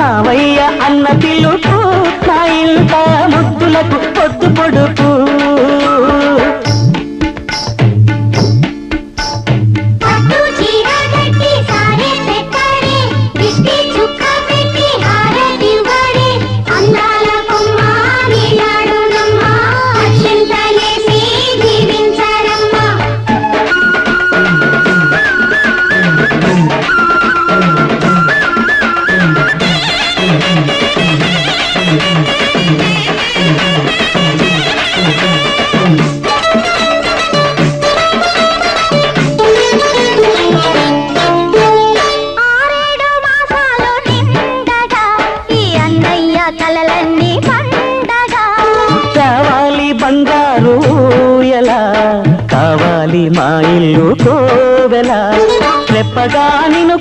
మావయ్య అన్న పిలుపు నా ఇంట ముద్దులకు పొద్దు పొడుపు బంగారు ఎలా కావాలి మా ఇల్లు కోవెల రెప్పగా నిన్ను